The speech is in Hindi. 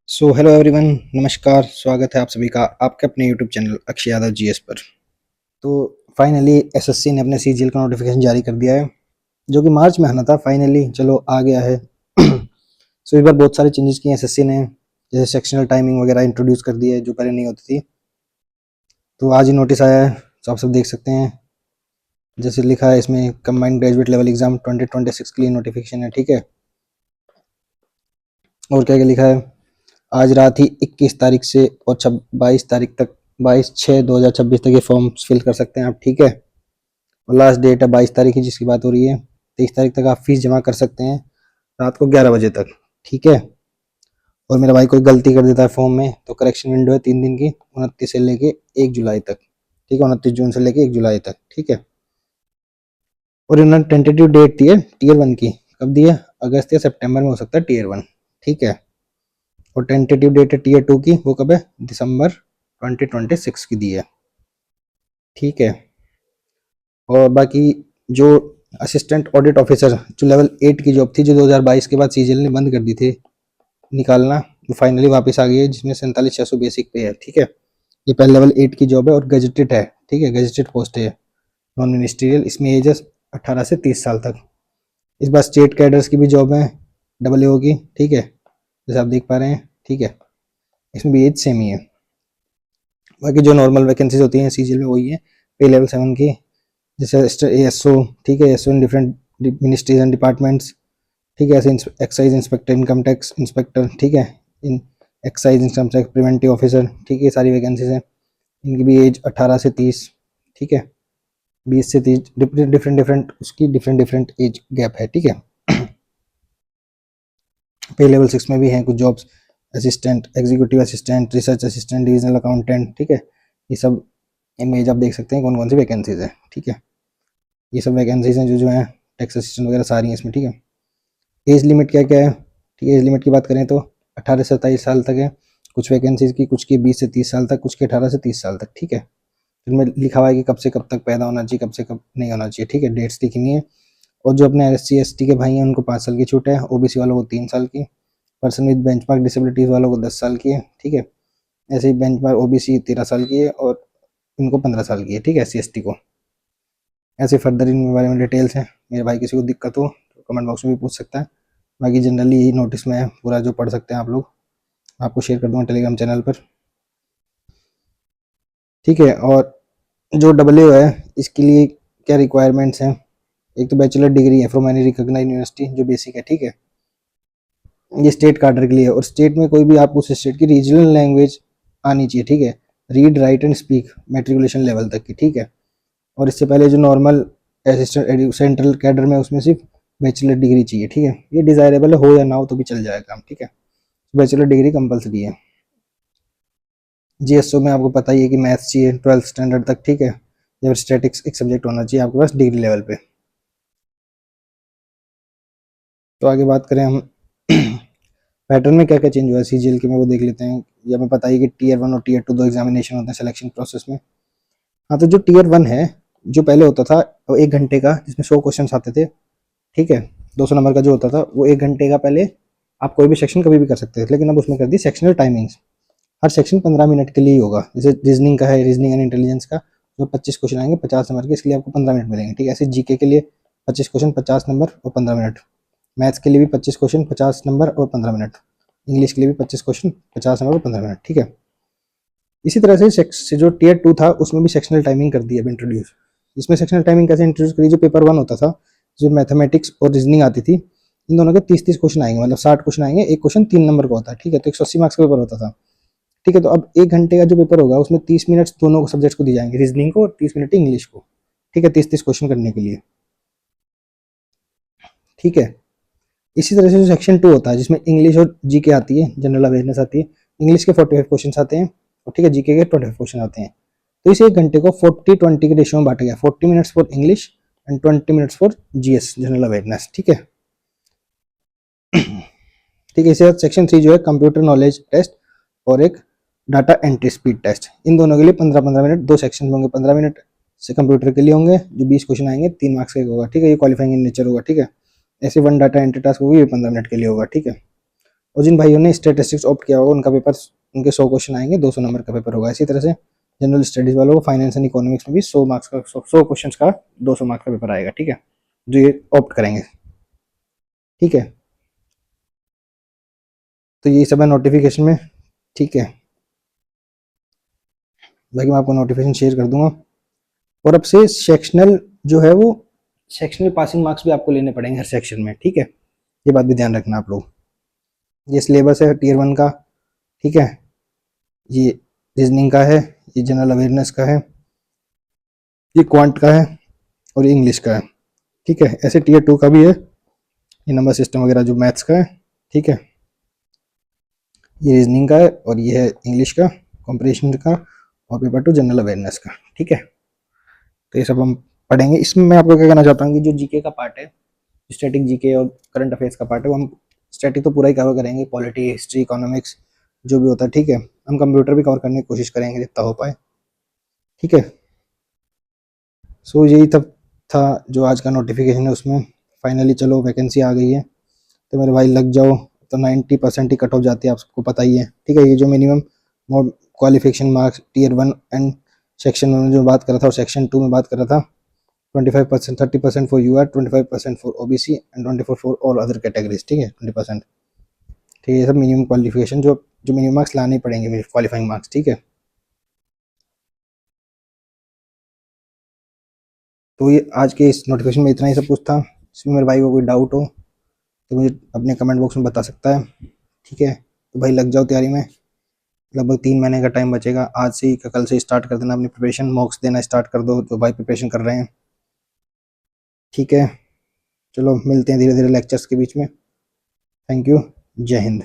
सो हेलो एवरीवन, नमस्कार। स्वागत है आप सभी का आपके अपने YouTube channel Akshay Yadav GS पर। तो फाइनली एसएससी ने अपने सीजीएल का नोटिफिकेशन जारी कर दिया है, जो कि मार्च में आना था। फाइनली चलो आ गया है। सो इस बार बहुत सारे चेंजेस किए एसएससी ने, जैसे सेक्शनल टाइमिंग वगैरह इंट्रोड्यूस कर दी है जो पहले नहीं होती थी। तो आज ही नोटिस आया है, तो आप सब देख सकते हैं। जैसे लिखा है इसमें, कंबाइंड ग्रेजुएट लेवल एग्जाम 2026 के लिए नोटिफिकेशन है, ठीक है। और क्या क्या लिखा है, आज रात ही 21 तारीख से और 22 तारीख तक, 22/6/2026 तक ये फॉर्म फिल कर सकते हैं आप, ठीक है। और लास्ट डेट है 22 तारीख की जिसकी बात हो रही है। 23 तारीख तक आप फीस जमा कर सकते हैं, रात को 11 बजे तक, ठीक है। और मेरा भाई कोई गलती कर देता है फॉर्म में तो करेक्शन विंडो है 3 दिन की, 29 से लेके 1 जुलाई तक, ठीक है। 29 जून से लेके 1 जुलाई तक, ठीक है। और इन्होंने टेंटेटिव डेट दी है टीयर 1 की, कब दी है? अगस्त या सितंबर में हो सकता है टीयर 1, ठीक है। और टेंटेटिव डेट है टीयर 2 की, वो कब है? दिसंबर 2026 की दी है, ठीक है। और बाकी जो असिस्टेंट ऑडिट ऑफिसर जो लेवल 8 की जॉब थी, जो 2022 के बाद सीजीएल ने बंद कर दी थी निकालना, वो फाइनली वापस आ गई है, जिसमें 47,600 बेसिक पे है, ठीक है। ये पहले लेवल 8 की जॉब है और गजेटेड है, ठीक है। गजेटेड पोस्ट है, नॉन मिनिस्ट्रियल। इसमें एज है 18 से 30 साल तक। इस बार स्टेट कैडर्स की भी जॉब है, AA की, ठीक है, जैसे आप देख पा रहे हैं, ठीक है। इसमें भी एज सेम ही है। बाकी जो नॉर्मल वैकेंसीज होती हैं सीजीएल में वही है, पे लेवल 7 की, जैसे एएसओ, ठीक है। ASO in different ministries and departments, ठीक है। ऐसे excise inspector, income tax inspector, ठीक है। In excise income tax preventive officer, ठीक है। सारी वैकेंसीज हैं। इनकी भी एज 18 से 30, ठीक है। 20 से 30, डिफरेंट डिफरेंट डिफरेंट उसकी डिफरेंट डिफरेंट एज गैप है, ठीक है। पे लेवल 6 में भी हैं कुछ jobs, assistant, executive assistant, research assistant, divisional accountant, ठीक है। ये सब इमेज आप देख सकते हैं कौन कौन सी वैकेंसीज है, ठीक है। ये सब वैकेंसीज हैं जो हैं टैक्स असिस्टेंट वगैरह सारी हैं इसमें, ठीक है। एज लिमिट क्या क्या है, ठीक है। एज लिमिट की बात करें तो 18 से 27 साल तक है कुछ वैकेंसीज की, कुछ की 20 से 30 साल तक, कुछ के 18 से 30 साल तक, ठीक है। इनमें लिखा हुआ है कि कब से कब तक पैदा होना चाहिए, कब से कब नहीं होना चाहिए, ठीक है। डेट्स लिखी हुई है। और जो अपने SC ST के भाई हैं उनको 5 साल की छूट है, ओबीसी वालों को 3 साल की, पर्सन विद बेंचमार्क डिसेबिलिटीज वालों को 10 साल की है, ठीक है। ऐसे ही बेंचमार्क ओबीसी 13 साल की है और इनको 15 साल की है, ठीक है, SC ST को। ऐसे फर्दर इन बारे में डिटेल्स हैं। मेरे भाई किसी को दिक्कत हो तो कमेंट बॉक्स में भी पूछ सकता है। बाकी जनरली यही नोटिस में है पूरा, जो पढ़ सकते हैं आप लोग। आपको शेयर कर दूंगा टेलीग्राम चैनल पर, ठीक है। और जो AA है इसके लिए क्या रिक्वायरमेंट्स हैं, एक तो बैचलर डिग्री है फ्रॉम एनी रिकॉग्नाइज्ड यूनिवर्सिटी, जो बेसिक है, ठीक है। ये स्टेट कार्डर के लिए है, और स्टेट में कोई भी आपको उस स्टेट की रीजनल लैंग्वेज आनी चाहिए, ठीक है। Read write and speak matriculation level तक की, ठीक है। और इससे पहले जो नॉर्मल असिस्टेंट सेंट्रल कैडर में उसमें सिर्फ बैचलर डिग्री चाहिए, ठीक है। ये डिजायरेबल हो या ना हो तो भी चल जाएगा काम, ठीक है। बैचलर डिग्री कंपलसरी है। जीएसओ में आपको पता ही है कि मैथ्स चाहिए 12th स्टैंडर्ड तक, ठीक है। या फिर स्टैटिक्स एक सब्जेक्ट होना चाहिए आपके पास डिग्री लेवल पे। तो आगे बात करें हम पैटर्न में क्या क्या चेंज हुआ है सीजीएल के में, वो देख लेते हैं। ये हमें पता ही कि टीयर 1 और टीयर 2 दो एग्जामिनेशन होते हैं सिलेक्शन प्रोसेस में। हाँ, तो जो टीयर 1 है, जो पहले होता था वो 1 घंटे का, जिसमें 100 क्वेश्चन आते थे, ठीक है। 200 नंबर का जो होता था वो 1 घंटे का, पहले आप कोई भी सेक्शन कभी भी कर सकते थे, लेकिन अब उसमें कर दी सेक्शनल टाइमिंग्स। हर सेक्शन 15 मिनट के लिए ही होगा। जैसे रीजनिंग का है, रीजनिंग एंड इंटेलिजेंस का, जो 25 क्वेश्चन आएंगे 50 नंबर के, इसके लिए आपको 15 मिनट मिलेंगे, ठीक है। ऐसे जीके के लिए 25 क्वेश्चन 50 नंबर और 15 मिनट, मैथ्स के लिए भी 25 क्वेश्चन 50 नंबर और 15 मिनट, इंग्लिश के लिए भी 25 क्वेश्चन 50 नंबर और 15 मिनट, ठीक है। इसी तरह से जो टीयर 2 था उसमें भी सेक्शनल टाइमिंग कर दी है इंट्रोड्यूस। इसमें सेक्शनल टाइमिंग कैसे इंट्रोड्यूस करी, जो पेपर 1 होता था, जो मैथमेटिक्स और रीजनिंग आती थी, इन दोनों के 30-30 क्वेश्चन आएंगे, मतलब 60 क्वेश्चन आएंगे, एक क्वेश्चन 3 नंबर का होता है, ठीक है। तो 180 मार्क्स का पेपर होता था, ठीक है। तो अब 1 घंटे का जो पेपर होगा उसमें 30 मिनट दोनों सब्जेक्ट्स को दी जाएंगे, रीजनिंग को और 30 मिनट इंग्लिश को, ठीक है। 30-30 क्वेश्चन करने के लिए, ठीक है। इसी तरह से जो सेक्शन 2 होता है, जिसमें इंग्लिश और जीके आती है, जनरल अवेयरनेस आती है, इंग्लिश के 45 क्वेश्चन आते हैं और ठीक है, जीके के 25 क्वेश्चन आते हैं। तो इस 1 घंटे को 40-20 के रेशियो में बांटा गया, 40 minutes for English and 20 minutes for GS general awareness, ठीक है। ठीक है। इसी तरह सेक्शन 3 जो है कंप्यूटर नॉलेज टेस्ट और एक डाटा एंट्री स्पीड टेस्ट, इन दोनों के लिए 15-15 मिनट, दो सेक्शन होंगे, 15 मिनट से कंप्यूटर के लिए होंगे, जो 20 क्वेश्चन आएंगे 3 मार्क्स का होगा, ठीक है। ये क्वालिफाइंग इन नेचर होगा, ठीक है। ऐसे 1 डाटा एंट्री टास्क होगी, ये 15 मिनट के लिए होगा, ठीक है। और जिन भाइयों ने स्टैटिस्टिक्स ऑप्ट किया होगा उनका पेपर, उनके 100 क्वेश्चन आएंगे, 200 नंबर का पेपर होगा। इसी तरह से जनरल स्टडीज वालों को फाइनेंस एंड इकोनॉमिक्स में भी 100 मार्क्स का 100 क्वेश्चन का 200 मार्क्स का पेपर आएगा, ठीक है, जो ये ऑप्ट करेंगे, ठीक है। तो ये सब है नोटिफिकेशन में, ठीक है। बाकी मैं आपको नोटिफिकेशन शेयर कर दूंगा। और अब से सेक्शनल जो है वो सेक्शनल पासिंग मार्क्स भी आपको लेने पड़ेंगे हर सेक्शन में, ठीक है, ये बात भी ध्यान रखना आप लोग। ये सिलेबस है टीयर 1 का, ठीक है, ये रीजनिंग का है, ये जनरल अवेयरनेस का है, ये क्वांट का है और ये इंग्लिश का है, ठीक है। ऐसे टीयर 2 का भी है, ये नंबर सिस्टम वगैरह जो मैथ्स का है, ठीक है, ये रीजनिंग का है और ये है इंग्लिश का कॉम्प्रिहेंशन का, और पेपर 2 जनरल अवेयरनेस का, ठीक है। तो ये सब हम पढ़ेंगे। इसमें मैं आपको क्या कहना चाहता हूँ कि जो जीके का पार्ट है, स्टैटिक जीके और करंट अफेयर्स का पार्ट है, वो हम स्टैटिक तो पूरा ही कवर करेंगे, पॉलिटी, हिस्ट्री, इकोनॉमिक्स जो भी होता है, ठीक है। हम कंप्यूटर भी कवर करने की कोशिश करेंगे जितना हो पाए, ठीक है। सो यही तब था जो आज का नोटिफिकेशन है उसमें। फाइनली चलो वैकेंसी आ गई है, तो मेरे भाई लग जाओ। तो 90% ही कट ऑफ जाती है, आप सबको पता ही है, ठीक है। ये जो minimum qualification marks tier 1 and section 1 में जो बात कर रहा था और सेक्शन 2 में बात कर रहा था, 25%, 30% for UR, 25% for OBC and 24 for all other categories, ठीक है, 20%, ठीक है। ये सब मिनिमम क्वालिफिकेशन जो जो मिनिमम मार्क्स लाने पड़ेंगे, क्वालिफाइंग मार्क्स, ठीक है। तो ये आज के इस नोटिफिकेशन में इतना ही सब कुछ था। इसमें मेरे भाई को कोई डाउट हो तो मुझे अपने कमेंट बॉक्स में बता सकता है, ठीक है। तो भाई लग जाओ तैयारी में, लगभग 3 महीने का टाइम बचेगा। आज से ही कल से स्टार्ट कर देना अपनी प्रिपरेशन, मॉक्स देना स्टार्ट कर दो जो भाई प्रिपरेशन कर रहे हैं, ठीक है। चलो मिलते हैं धीरे धीरे लेक्चर्स के बीच में। थैंक यू, जय हिंद।